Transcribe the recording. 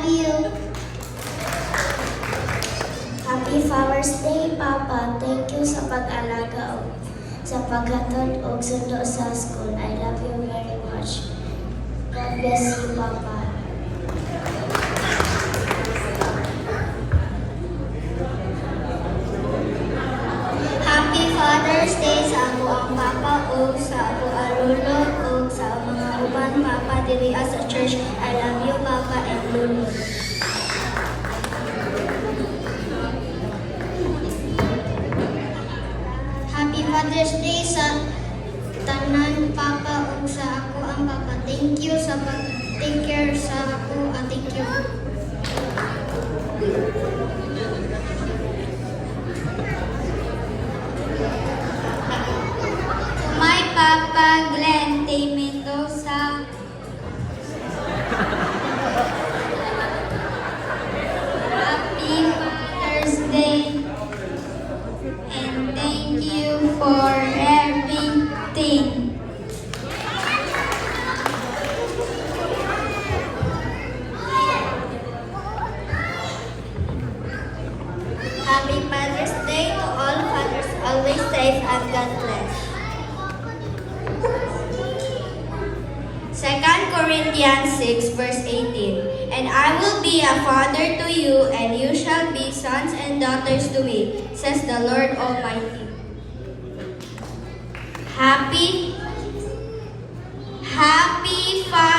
love you. Happy Father's Day, Papa. Thank you sa pag-alaga o sa paghatod o sundo sa school. I love you very much. God bless you, Papa. Happy Father's Day sa ako ang Papa o sa ako alulo o sa mga uban Papa diri sa church. I love you, Papa and Lulu. Happy Father's Day sa tanan Papa o sa ako ang Papa. Thank you sa pag-take care sa ako. Thank you. My Papa Glenn T. Mendoza. Happy Father's Day and thank you for everything. Happy Father's Day to all fathers. Always safe and God bless. 2 Corinthians 6 verse 18. And I will be a father to you, and you shall be sons and daughters to me, says the Lord Almighty. Happy Father's